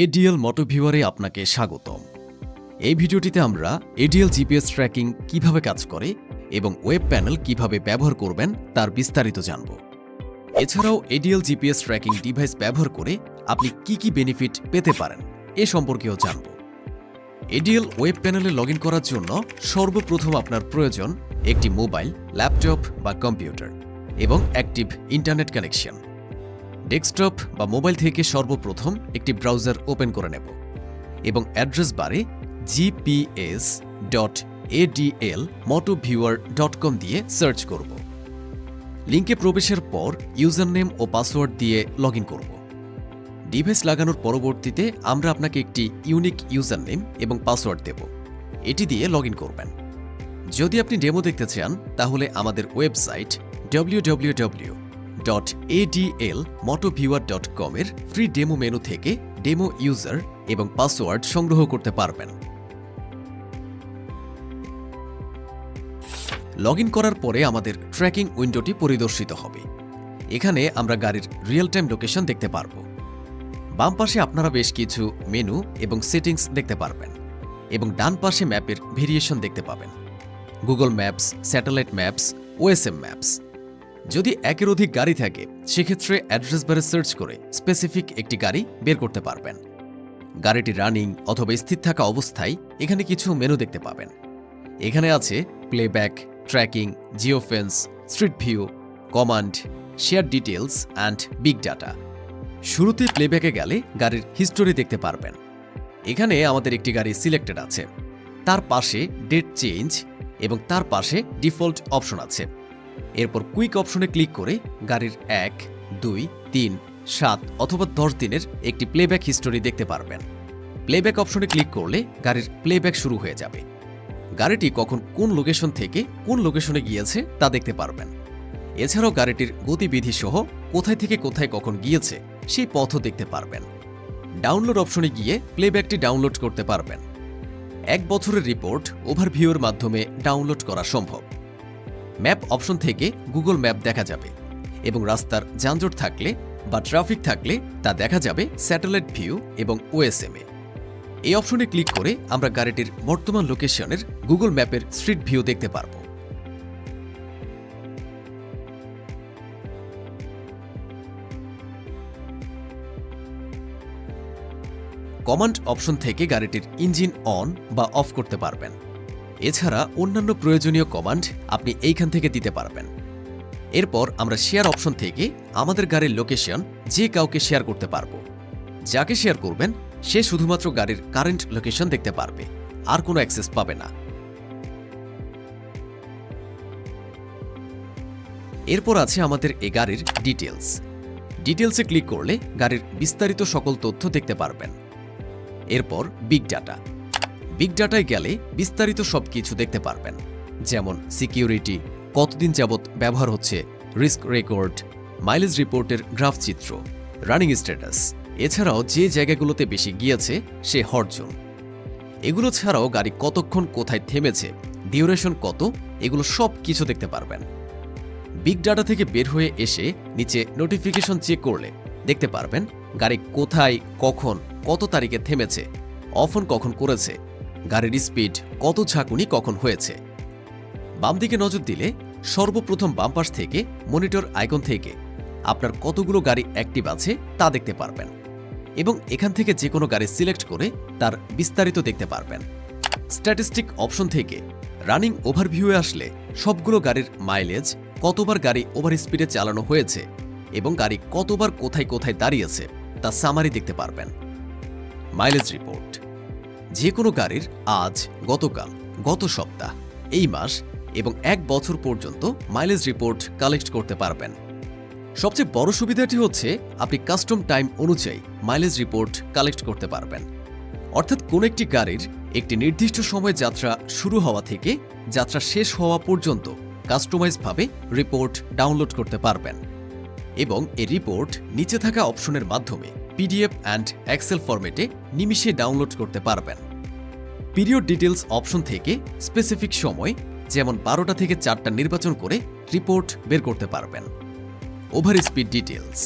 ADL মোটো ভিউয়ারে আপনাকে স্বাগতম। এই ভিডিওটিতে আমরা এডিএল জিপিএস ট্র্যাকিং কিভাবে কাজ করে এবং ওয়েব প্যানেল কিভাবে ব্যবহার করবেন তার বিস্তারিত জানব। এছাড়াও এডিএল জিপিএস ট্র্যাকিং ডিভাইস ব্যবহার করে আপনি কি বেনিফিট পেতে পারেন এ সম্পর্কেও জানব। এডিএল ওয়েব প্যানেলে লগইন করার জন্য সর্বপ্রথম আপনার প্রয়োজন একটি মোবাইল, ল্যাপটপ বা কম্পিউটার এবং অ্যাক্টিভ ইন্টারনেট কানেকশন। ডেস্কটপ বা মোবাইল থেকে সর্বপ্রথম একটি ব্রাউজার ওপেন করে নেব এবং অ্যাড্রেস বারে gps.adlmotoviewer.com দিয়ে সার্চ করব। লিঙ্কে প্রবেশের পর ইউজার নেম ও পাসওয়ার্ড দিয়ে লগইন করব। ডিভাইস লাগানোর পরবর্তীতে আমরা আপনাকে একটি ইউনিক ইউজার নেম এবং পাসওয়ার্ড দেব, এটি দিয়ে লগইন করবেন। যদি আপনি ডেমো দেখতে চান তাহলে আমাদের ওয়েবসাইট www.adlmotoviewer.com এর ফ্রি ডেমো মেনু থেকে ডেমো ইউজার এবং পাসওয়ার্ড সংগ্রহ করতে পারবেন। লগইন করার পরে আমাদের ট্র্যাকিং উইন্ডোটি পরিদর্শিত হবে। এখানে আমরা গাড়ির রিয়েল টাইম লোকেশন দেখতে পারব। বাম পাশে আপনারা বেশ কিছু মেনু এবং সেটিংস দেখতে পারবেন এবং ডান পাশে ম্যাপের ভেরিয়েশন দেখতে পাবেন। Google maps, satellite maps, OSM maps. যদি একের অধিক গাড়ি থাকে সেক্ষেত্রে অ্যাড্রেস বারে সার্চ করে স্পেসিফিক একটি গাড়ি বের করতে পারবেন। গাড়িটি রানিং অথবা স্থির থাকা অবস্থায় এখানে কিছু মেনু দেখতে পাবেন। এখানে আছে playback, tracking, geofence, street view, command, share details and big data. শুরুতে প্লেব্যাকে গেলে গাড়ির হিস্টোরি দেখতে পারবেন। এখানে আমাদের একটি গাড়ি সিলেক্টেড আছে, তার পাশে ডেট চেঞ্জ এবং তার পাশে ডিফল্ট অপশন আছে। এরপর কুইক অপশনে ক্লিক করে গাড়ির 1, 2, 3, 7 অথবা 10 দিনের একটি প্লেব্যাক হিস্টোরি দেখতে পারবেন। প্লেব্যাক অপশনে ক্লিক করলে গাড়ির প্লেব্যাক শুরু হয়ে যাবে। গাড়িটি কখন কোন লোকেশন থেকে কোন লোকেশনে গিয়েছে তা দেখতে পারবেন। এছাড়াও গাড়িটির গতিবিধি সহ কোথায় থেকে কোথায় কখন গিয়েছে সেই পথও দেখতে পারবেন। ডাউনলোড অপশনে গিয়ে প্লেব্যাকটি ডাউনলোড করতে পারবেন। 1 বছরের রিপোর্ট ওভারভিউর মাধ্যমে ডাউনলোড করা সম্ভব। ম্যাপ অপশন থেকে গুগল ম্যাপ দেখা যাবে এবং রাস্তার যানজট থাকলে বা ট্রাফিক থাকলে তা দেখা যাবে স্যাটেলাইট ভিউ এবং ওএসএম এ। এই অপশনে ক্লিক করে আমরা গাড়িটির বর্তমান লোকেশনের গুগল ম্যাপের স্ট্রিট ভিউ দেখতে পারব। কমান্ড অপশন থেকে গাড়িটির ইঞ্জিন অন বা অফ করতে পারবেন। এছাড়া অন্যান্য প্রয়োজনীয় কমান্ড আপনি এইখান থেকে দিতে পারবেন। এরপর আমরা শেয়ার অপশন থেকে আমাদের গাড়ির লোকেশন যে কাউকে শেয়ার করতে পারব। যাকে শেয়ার করবেন সে শুধুমাত্র গাড়ির কারেন্ট লোকেশন দেখতে পারবে, আর কোনো অ্যাক্সেস পাবে না। এরপর আছে আমাদের এই গাড়ির ডিটেলস। ডিটেলসে ক্লিক করলে গাড়ির বিস্তারিত সকল তথ্য দেখতে পারবেন। এরপর বিগ ডাটা। বিগ ডাটায় গেলে বিস্তারিত সবকিছু দেখতে পারবেন, যেমন সিকিউরিটি, কতদিন যাবৎ ব্যবহার হচ্ছে, রিস্ক রেকর্ড, মাইলেজ রিপোর্টের গ্রাফ চিত্র, রানিং স্ট্যাটাস। এছাড়াও যে জায়গাগুলোতে বেশি গিয়েছে সে হট জোন। এগুলো ছাড়াও গাড়ি কতক্ষণ কোথায় থেমেছে, ডিউরেশন কত, এগুলো সব কিছু দেখতে পারবেন। বিগ ডাটা থেকে বের হয়ে এসে নিচে নোটিফিকেশন চেক করলে দেখতে পারবেন গাড়ি কোথায়, কখন, কত তারিখে থেমেছে, অফ অন কখন করেছে, গাড়ির স্পিড, কত ঝাঁকুনি কখন হয়েছে। বাম দিকে নজর দিলে সর্বপ্রথম বাম পাশ থেকে মনিটর আইকন থেকে আপনার কতগুলো গাড়ি অ্যাক্টিভ আছে তা দেখতে পারবেন এবং এখান থেকে যে কোনো গাড়ি সিলেক্ট করে তার বিস্তারিত দেখতে পারবেন। স্ট্যাটিস্টিক অপশন থেকে রানিং ওভারভিউয়ে আসলে সবগুলো গাড়ির মাইলেজ, কতবার গাড়ি ওভার স্পিডে চালানো হয়েছে এবং গাড়ি কতবার কোথায় কোথায় দাঁড়িয়েছে তা সামারি দেখতে পারবেন। মাইলেজ রিপোর্ট যে কোনো গাড়ির আজ, গতকাল, গত সপ্তাহ, এই মাস এবং 1 বছর পর্যন্ত মাইলেজ রিপোর্ট কালেক্ট করতে পারবেন। সবচেয়ে বড় সুবিধাটি হচ্ছে আপনি কাস্টম টাইম অনুযায়ী মাইলেজ রিপোর্ট কালেক্ট করতে পারবেন। অর্থাৎ কোনো একটি গাড়ির একটি নির্দিষ্ট সময় যাত্রা শুরু হওয়া থেকে যাত্রা শেষ হওয়া পর্যন্ত কাস্টমাইজভাবে রিপোর্ট ডাউনলোড করতে পারবেন এবং এই রিপোর্ট নিচে থাকা অপশনের মাধ্যমে পিডিএফ অ্যান্ড এক্সেল ফরম্যাটে নিমিষে ডাউনলোড করতে পারবেন। পিরিয়ড ডিটেলস অপশন থেকে স্পেসিফিক সময়, যেমন 12টা থেকে 4টা নির্বাচন করে রিপোর্ট বের করতে পারবেন। ওভার স্পিড ডিটেলস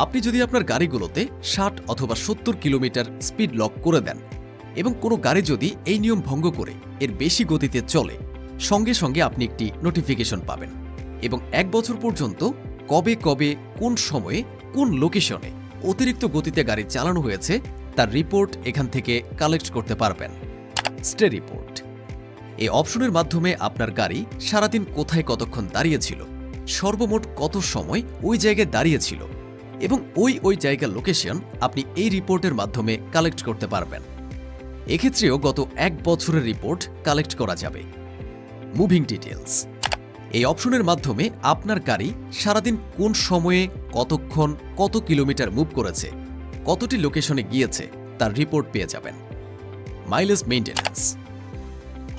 আপনি যদি আপনার গাড়িগুলোতে 60 অথবা 70 কিলোমিটার স্পিড লক করে দেন এবং কোনো গাড়ি যদি এই নিয়ম ভঙ্গ করে এর বেশি গতিতে চলে, সঙ্গে সঙ্গে আপনি একটি নোটিফিকেশন পাবেন এবং 1 বছর পর্যন্ত কবে কবে কোন সময়ে কোন লোকেশনে অতিরিক্ত গতিতে গাড়ি চালানো হয়েছে তার রিপোর্ট এখান থেকে কালেক্ট করতে পারবেন। স্টে রিপোর্ট এই অপশনের মাধ্যমে আপনার গাড়ি সারাদিন কোথায় কতক্ষণ দাঁড়িয়েছিল, সর্বমোট কত সময় ওই জায়গায় দাঁড়িয়েছিল এবং ওই জায়গার লোকেশন আপনি এই রিপোর্টের মাধ্যমে কালেক্ট করতে পারবেন। এক্ষেত্রেও গত 1 বছরের রিপোর্ট কালেক্ট করা যাবে। মুভিং ডিটেলস এই অপশনের মাধ্যমে আপনার গাড়ি সারাদিন কোন সময়ে কতক্ষণ কত কিলোমিটার মুভ করেছে, কতটি লোকেশনে গিয়েছে তার রিপোর্ট পেয়ে যাবেন। মাইলেজ মেইনটেন্যান্স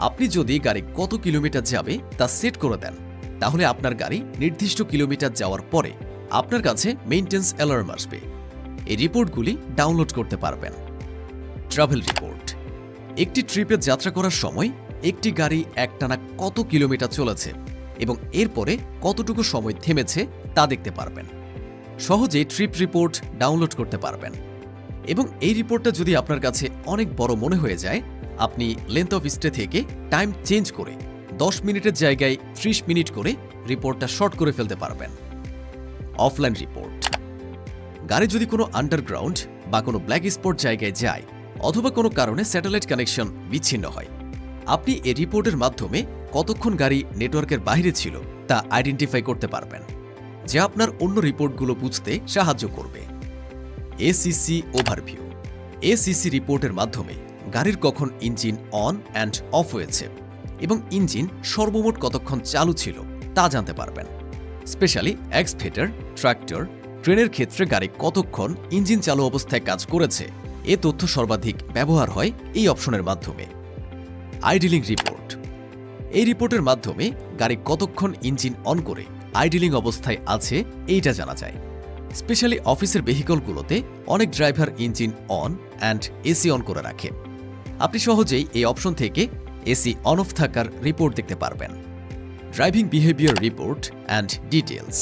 আপনি যদি গাড়ি কত কিলোমিটার যাবে তা সেট করে দেন, তাহলে আপনার গাড়ি নির্দিষ্ট কিলোমিটার যাওয়ার পরে আপনার কাছে মেইনটেন্যান্স অ্যালার্ম আসবে। এই রিপোর্টগুলি ডাউনলোড করতে পারবেন। ট্রাভেল রিপোর্ট একটি ট্রিপে যাত্রা করার সময় একটি গাড়ি একটানা কত কিলোমিটার চলেছে এবং এরপরে কতটুকু সময় থেমেছে তা দেখতে পারবেন। সহজেই ট্রিপ রিপোর্ট ডাউনলোড করতে পারবেন এবং এই রিপোর্টটা যদি আপনার কাছে অনেক বড় মনে হয়ে যায়, আপনি লেন্থ অফ স্টে থেকে টাইম চেঞ্জ করে 10 মিনিটের জায়গায় 30 মিনিট করে রিপোর্টটা শর্ট করে ফেলতে পারবেন। অফলাইন রিপোর্ট গাড়ি যদি কোনো আন্ডারগ্রাউন্ড বা কোনো ব্ল্যাক স্পট জায়গায় যায় অথবা কোনো কারণে স্যাটেলাইট কানেকশন বিচ্ছিন্ন হয়, আপনি এই রিপোর্টের মাধ্যমে কতক্ষণ গাড়ি নেটওয়ার্কের বাইরে ছিল তা আইডেন্টিফাই করতে পারবেন, যা আপনার অন্য রিপোর্টগুলো বুঝতে সাহায্য করবে। এসিসি ওভারভিউ এসিসি রিপোর্টের মাধ্যমে গাড়ির কখন ইঞ্জিন অন অ্যান্ড অফ হয়েছে এবং ইঞ্জিন সর্বমোট কতক্ষণ চালু ছিল তা জানতে পারবেন। স্পেশালি এক্সভেটর, ট্রাক্টর, ট্রেনের ক্ষেত্রে গাড়ি কতক্ষণ ইঞ্জিন চালু অবস্থায় কাজ করেছে এ তথ্য সর্বাধিক ব্যবহার হয় এই অপশনের মাধ্যমে। আইডলিং রিপোর্ট এই রিপোর্টের মাধ্যমে গাড়ি কতক্ষণ ইঞ্জিন অন করে আইডলিং অবস্থায় আছে এইটা জানা যায়। স্পেশালি অফিসের ভেহিকলগুলোতে অনেক driver engine on and AC on করে রাখে। আপনি সহজেই এই অপশন থেকে এসি অন অফ থাকার রিপোর্ট দেখতে পারবেন। Driving behaviour report and details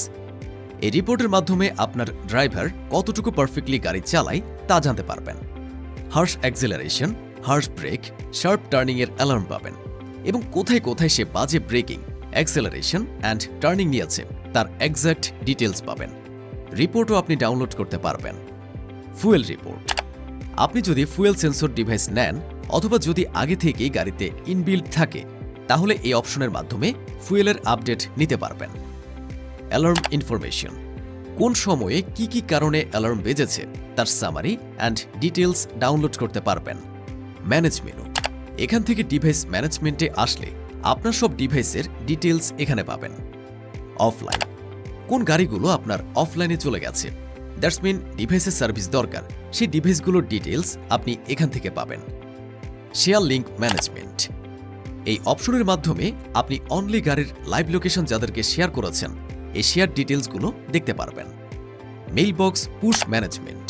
এই রিপোর্টের মাধ্যমে আপনার ড্রাইভার কতটুকু পারফেক্টলি গাড়ি চালায় তা জানতে পারবেন। Harsh acceleration, harsh brake, sharp টার্নিংয়ের অ্যালার্ম পাবেন এবং কোথায় কোথায় সে বাজে ব্রেকিং, অ্যাক্সেলারেশন অ্যান্ড টার্নিং নিয়েছে তার এক্স্যাক্ট ডিটেলস পাবেন। রিপোর্টও আপনি ডাউনলোড করতে পারবেন। ফুয়েল রিপোর্ট আপনি যদি ফুয়েল সেন্সর ডিভাইস নেন অথবা যদি আগে থেকেই গাড়িতে ইনবিল্ট থাকে, তাহলে এই অপশনের মাধ্যমে ফুয়েলের আপডেট নিতে পারবেন। অ্যালার্ম ইনফরমেশন কোন সময়ে কি কারণে অ্যালার্ম বেজেছে তার সামারি অ্যান্ড ডিটেলস ডাউনলোড করতে পারবেন। ম্যানেজ মেনু এখান থেকে ডিভাইস ম্যানেজমেন্টে আসলে আপনার সব ডিভাইসের ডিটেলস এখানে পাবেন। অফলাইন কোন গাড়িগুলো আপনার অফলাইনে চলে গেছে, দ্যাটস মিন ডিভাইসের সার্ভিস দরকার, সেই ডিভাইসগুলোর ডিটেলস আপনি এখান থেকে পাবেন। শেয়ার লিঙ্ক ম্যানেজমেন্ট এই অপশনের মাধ্যমে আপনি অনলি গাড়ির লাইভ লোকেশন যাদেরকে শেয়ার করেছেন এই শেয়ার ডিটেলসগুলো দেখতে পারবেন। মেইলবক্স পুশ ম্যানেজমেন্ট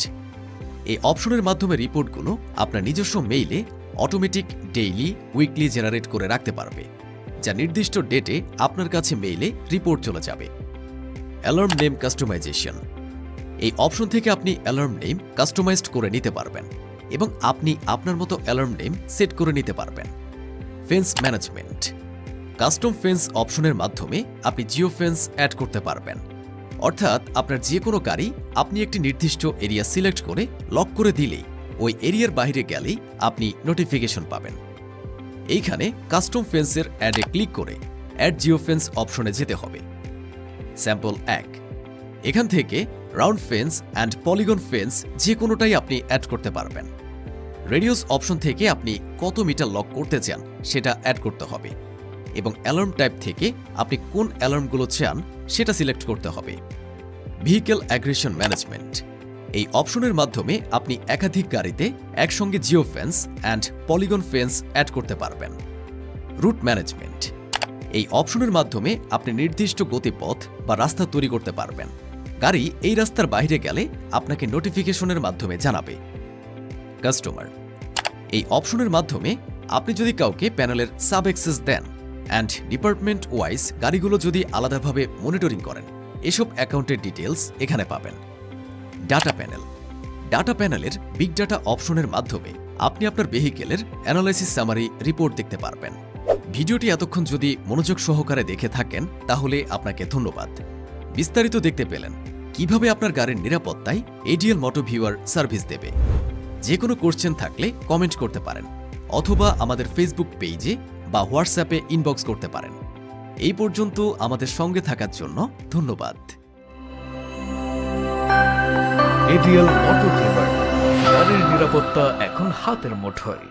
এই অপশনের মাধ্যমে রিপোর্টগুলো আপনার নিজস্ব মেইলে অটোমেটিক ডেইলি, উইকলি জেনারেট করে রাখতে পারবে, যা নির্দিষ্ট ডেটে আপনার কাছে মেইলে রিপোর্ট চলে যাবে। অ্যালার্ম নেম কাস্টমাইজেশন এই অপশন থেকে আপনি অ্যালার্ম নেম কাস্টমাইজড করে নিতে পারবেন এবং আপনি আপনার মতো অ্যালার্ম নেম সেট করে নিতে পারবেন। ফেন্স ম্যানেজমেন্ট কাস্টম ফেন্স অপশনের মাধ্যমে আপনি জিও ফেন্স অ্যাড করতে পারবেন, অর্থাৎ আপনার যে কোনো গাড়ি আপনি একটি নির্দিষ্ট এরিয়া সিলেক্ট করে লক করে দিলেই ওই এরিয়ার বাইরে গেলেই আপনি নোটিফিকেশন পাবেন। এইখানে কাস্টম ফেন্সের অ্যাডে ক্লিক করে অ্যাড জিও ফেন্স অপশনে যেতে হবে। স্যাম্পল 1 এখান থেকে round fence and polygon fence যে কোনোটাই আপনি অ্যাড করতে পারবেন। রেডিয়াস অপশন থেকে আপনি কত মিটার লক করতে চান সেটা অ্যাড করতে হবে এবং অ্যালার্ম টাইপ থেকে আপনি কোন অ্যালার্মগুলো চান সেটা সিলেক্ট করতে হবে। ভেহিকেল অ্যাগ্রেশন ম্যানেজমেন্ট এই অপশনের মাধ্যমে আপনি একাধিক গাড়িতে একসঙ্গে geofence and polygon fence add করতে পারবেন। রুট ম্যানেজমেন্ট এই অপশনের মাধ্যমে আপনি নির্দিষ্ট গতিপথ বা রাস্তা তৈরি করতে পারবেন। গাড়ি এই রাস্তার বাইরে গেলে আপনাকে নোটিফিকেশনের মাধ্যমে জানাবে। কাস্টমার এই অপশনের মাধ্যমে আপনি যদি কাউকে প্যানেলের সাব অ্যাক্সেস দেন অ্যান্ড ডিপার্টমেন্ট ওয়াইজ গাড়িগুলো যদি আলাদাভাবে মনিটরিং করেন, এসব অ্যাকাউন্টের ডিটেলস এখানে পাবেন। Data panel. ডাটা প্যানেলের বিগ ডাটা অপশনের মাধ্যমে আপনি আপনার ভেহিকেলের অ্যানালাইসিস সামারি রিপোর্ট দেখতে পারবেন। ভিডিওটি এতক্ষণ যদি মনোযোগ সহকারে দেখে থাকেন তাহলে আপনাকে ধন্যবাদ। বিস্তারিত দেখতে পেলেন কিভাবে আপনার গাড়ির নিরাপত্তায় এডিএল মোটো ভিউয়ার সার্ভিস দেবে। যে কোনো কোশ্চেন থাকলে কমেন্ট করতে পারেন অথবা আমাদের ফেসবুক পেজে বা হোয়াটসঅ্যাপে ইনবক্স করতে পারেন। এই পর্যন্ত আমাদের সঙ্গে থাকার জন্য ধন্যবাদ। এডিএল মোটো ভিউয়ার, গাড়ির নিরাপত্তা এখন হাতের মুঠোয়।